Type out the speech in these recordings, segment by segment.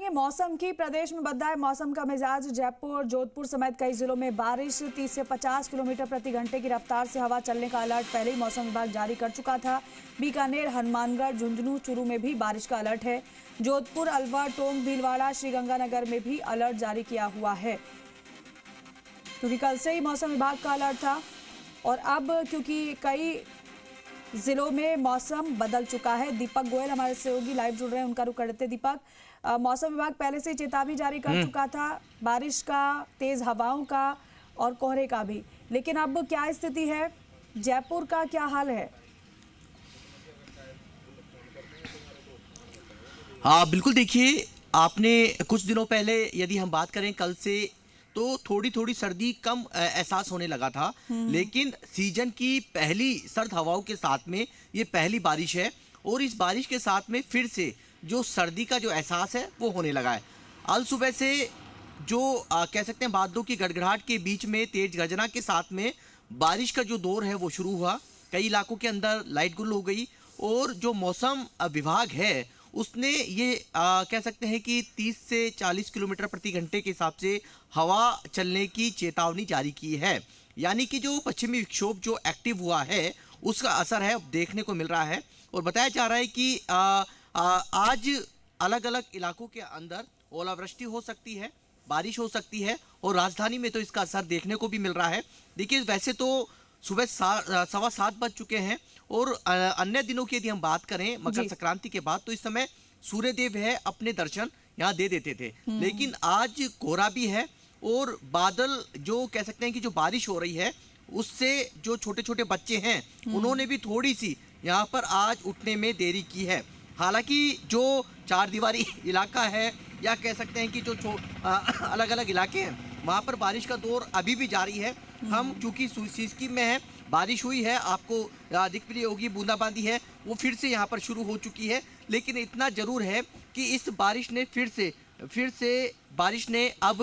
करेंगे मौसम की। प्रदेश में बदला है मौसम का मिजाज। जयपुर, जोधपुर समेत कई जिलों में बारिश। 30 से 50 किलोमीटर प्रति घंटे की रफ्तार से हवा चलने का अलर्ट पहले ही मौसम विभाग जारी कर चुका था। बीकानेर, हनुमानगढ़, झुंझुनू, चूरू में भी बारिश का अलर्ट है। जोधपुर, अलवर, टोंक, भीलवाड़ा, श्रीगंगानगर में भी अलर्ट जारी किया हुआ है, क्योंकि कल से ही मौसम विभाग का अलर्ट था। और अब क्योंकि कई जिलों में मौसम बदल चुका है। दीपक गोयल हमारे सहयोगी लाइव जुड़ रहे हैं, उनका रुख करते। दीपक, मौसम विभाग पहले से ही चेतावनी जारी कर चुका था, बारिश का, तेज हवाओं का और कोहरे का भी, लेकिन अब क्या स्थिति है? जयपुर का क्या हाल है? हाँ बिल्कुल, देखिए आपने कुछ दिनों पहले यदि हम बात करें कल से, तो थोड़ी थोड़ी सर्दी कम एहसास होने लगा था, लेकिन सीजन की पहली सर्द हवाओं के साथ में ये पहली बारिश है और इस बारिश के साथ में फिर से जो सर्दी का जो एहसास है वो होने लगा है। अल सुबह से जो कह सकते हैं बादलों की गड़गड़ाहट के बीच में तेज गर्जना के साथ में बारिश का जो दौर है वो शुरू हुआ। कई इलाकों के अंदर लाइट गुल हो गई और जो मौसम विभाग है उसने ये कह सकते हैं कि 30 से 40 किलोमीटर प्रति घंटे के हिसाब से हवा चलने की चेतावनी जारी की है। यानी कि जो पश्चिमी विक्षोभ जो एक्टिव हुआ है उसका असर है देखने को मिल रहा है। और बताया जा रहा है कि आज अलग अलग इलाकों के अंदर ओलावृष्टि हो सकती है, बारिश हो सकती है और राजधानी में तो इसका असर देखने को भी मिल रहा है। देखिए वैसे तो सुबह 7:15 बज चुके हैं और अन्य दिनों की यदि हम बात करें मकर संक्रांति के बाद, तो इस समय सूर्यदेव है अपने दर्शन यहाँ दे देते थे, लेकिन आज कोहरा भी है और बादल जो कह सकते हैं कि जो बारिश हो रही है उससे जो छोटे छोटे बच्चे हैं उन्होंने भी थोड़ी सी यहाँ पर आज उठने में देरी की है। हालांकि जो चार दीवारी इलाका है या कह सकते हैं कि जो अलग अलग इलाके हैं वहाँ पर बारिश का दौर अभी भी जारी है। हम चूंकि सीसकी में है, बारिश हुई है, आपको दिख भी रही होगी, बूंदाबांदी है वो फिर से यहाँ पर शुरू हो चुकी है। लेकिन इतना जरूर है कि इस बारिश ने फिर से बारिश ने अब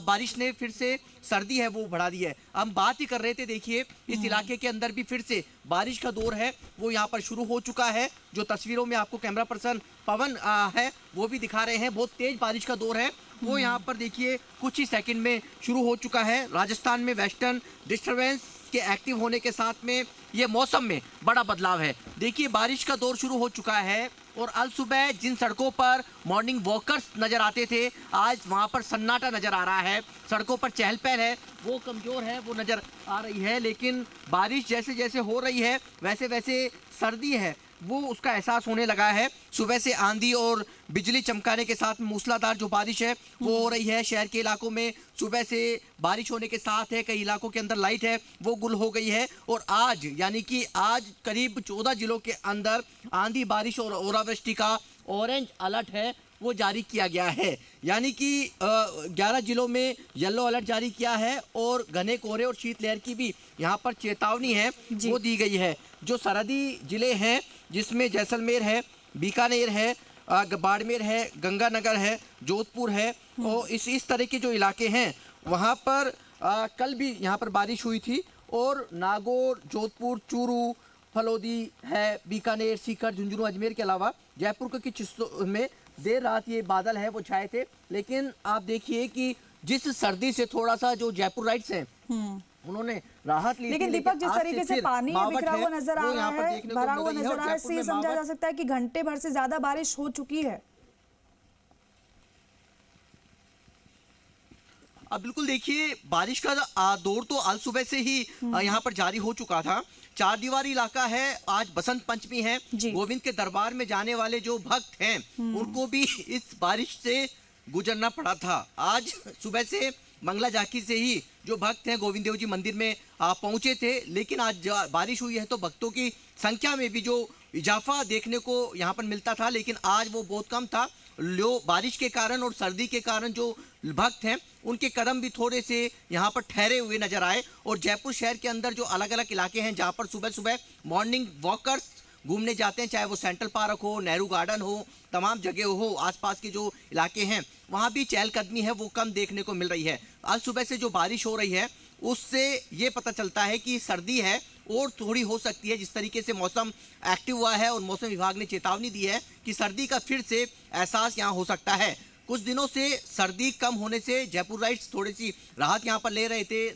बारिश ने फिर से सर्दी है वो बढ़ा दी है। हम बात ही कर रहे थे, देखिए इस इलाके के अंदर भी फिर से बारिश का दौर है वो यहाँ पर शुरू हो चुका है। जो तस्वीरों में आपको कैमरा पर्सन पवन है वो भी दिखा रहे हैं, बहुत तेज बारिश का दौर है वो यहाँ पर देखिए कुछ ही सेकंड में शुरू हो चुका है। राजस्थान में वेस्टर्न डिस्टर्बेंस के एक्टिव होने के साथ में ये मौसम में बड़ा बदलाव है। देखिए बारिश का दौर शुरू हो चुका है और अल सुबह जिन सड़कों पर मॉर्निंग वॉकर्स नजर आते थे आज वहां पर सन्नाटा नजर आ रहा है। सड़कों पर चहल पहल है वो कमजोर है वो नजर आ रही है, लेकिन बारिश जैसे जैसे हो रही है वैसे वैसे सर्दी है वो उसका एहसास होने लगा है। सुबह से आंधी और बिजली चमकाने के साथ मूसलाधार जो बारिश है वो हो रही है। शहर के इलाकों में सुबह से बारिश होने के साथ है कई इलाकों के अंदर लाइट है वो गुल हो गई है। और आज यानी कि आज करीब 14 जिलों के अंदर आंधी, बारिश और ओलावृष्टि का ऑरेंज अलर्ट है वो जारी किया गया है। यानी कि 11 जिलों में येलो अलर्ट जारी किया है और घने कोहरे और शीतलहर की भी यहाँ पर चेतावनी है वो दी गई है। जो सरहदी जिले हैं जिसमें जैसलमेर है, बीकानेर है, बाड़मेर है, गंगानगर है, जोधपुर है और इस तरह के जो इलाके हैं वहाँ पर कल भी यहाँ पर बारिश हुई थी। और नागौर, जोधपुर, चूरू, फलोदी है, बीकानेर, सीकर, झुंझुनू, अजमेर के अलावा जयपुर के कुछ हिस्सों में देर रात ये बादल है वो छाए थे। लेकिन आप देखिए कि जिस सर्दी से थोड़ा सा जो जयपुर राइट्स हैं उन्होंने राहत ली, लेकिन दीपक जिस तरीके से पानी बिखरा हुआ नजर आ रहा है, भरा हुआ नजर आ रहा है, इससे समझा जा सकता है कि घंटे भर से ज्यादा बारिश हो चुकी है। अब बिल्कुल देखिए बारिश का दौर तो आज सुबह से ही यहाँ पर जारी हो चुका था। चार दीवारी इलाका है, आज बसंत पंचमी है, गोविंद के दरबार में जाने वाले जो भक्त हैं उनको भी इस बारिश से गुजरना पड़ा था। आज सुबह से मंगला झांकी से ही जो भक्त हैं गोविंद देव जी मंदिर में पहुंचे थे, लेकिन आज बारिश हुई है तो भक्तों की संख्या में भी जो इजाफा देखने को यहाँ पर मिलता था, लेकिन आज वो बहुत कम था। बारिश के कारण और सर्दी के कारण जो भक्त हैं उनके कदम भी थोड़े से यहाँ पर ठहरे हुए नजर आए। और जयपुर शहर के अंदर जो अलग अलग इलाके हैं जहाँ पर सुबह सुबह मॉर्निंग वॉकर्स घूमने जाते हैं, चाहे वो सेंट्रल पार्क हो, नेहरू गार्डन हो, तमाम जगह हो, आसपास के जो इलाके हैं वहाँ भी चहलकदमी है वो कम देखने को मिल रही है। आज सुबह से जो बारिश हो रही है उससे ये पता चलता है कि सर्दी है और थोड़ी हो सकती है। जिस तरीके से मौसम एक्टिव हुआ है और मौसम विभाग ने चेतावनी दी है कि सर्दी का फिर से एहसास यहाँ हो सकता है। कुछ दिनों से सर्दी कम होने से जयपुर राइट्स थोड़ी सी राहत यहाँ पर ले रहे थे।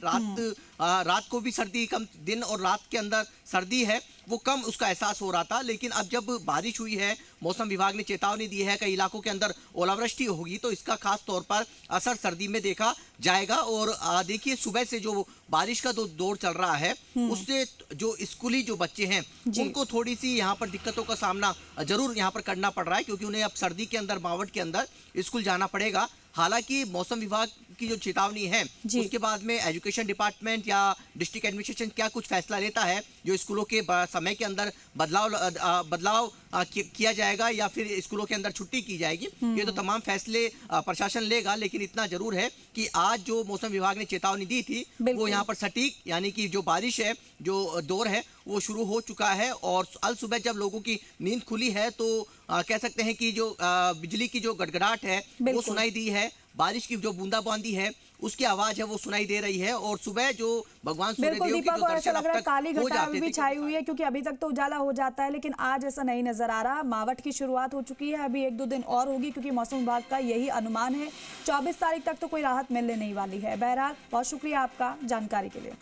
रात को भी सर्दी कम, दिन और रात के अंदर सर्दी है वो कम, उसका एहसास हो रहा था। लेकिन अब जब बारिश हुई है, मौसम विभाग ने चेतावनी दी है कई इलाकों के अंदर ओलावृष्टि होगी, तो इसका खास तौर पर असर सर्दी में देखा जाएगा। और देखिए सुबह से जो बारिश का दौर चल रहा है उससे जो स्कूली जो बच्चे हैं उनको थोड़ी सी यहाँ पर दिक्कतों का सामना जरूर यहाँ पर करना पड़ रहा है, क्योंकि उन्हें अब सर्दी के अंदर, मावट के अंदर स्कूल जाना पड़ेगा। हालांकि मौसम विभाग की जो चेतावनी है उसके बाद में एजुकेशन डिपार्टमेंट या डिस्ट्रिक्ट एडमिनिस्ट्रेशन क्या कुछ फैसला लेता है, जो स्कूलों के समय के अंदर बदलाव किया जाएगा या फिर स्कूलों के अंदर छुट्टी की जाएगी, ये तो तमाम फैसले प्रशासन लेगा। लेकिन इतना जरूर है कि आज जो मौसम विभाग ने चेतावनी दी थी वो यहाँ पर सटीक, यानी कि जो बारिश है, जो दौर है वो शुरू हो चुका है। और अल सुबह जब लोगों की नींद खुली है तो कह सकते हैं कि जो बिजली की जो गड़गड़ाहट है वो सुनाई दी है, बारिश की जो बूंदाबांदी है उसकी आवाज है वो सुनाई दे रही है। और सुबह जो भगवान सूर्यदेव की जो दर्शन अब तक काली हो घटा जाते भी थे, छाई हुई है, क्योंकि अभी तक तो उजाला हो जाता है लेकिन आज ऐसा नहीं नजर आ रहा। मावठ की शुरुआत हो चुकी है, अभी 1-2 दिन और होगी क्योंकि मौसम विभाग का यही अनुमान है। 24 तारीख तक तो कोई राहत मिलने नहीं वाली है। बहरहाल बहुत शुक्रिया आपका जानकारी के लिए।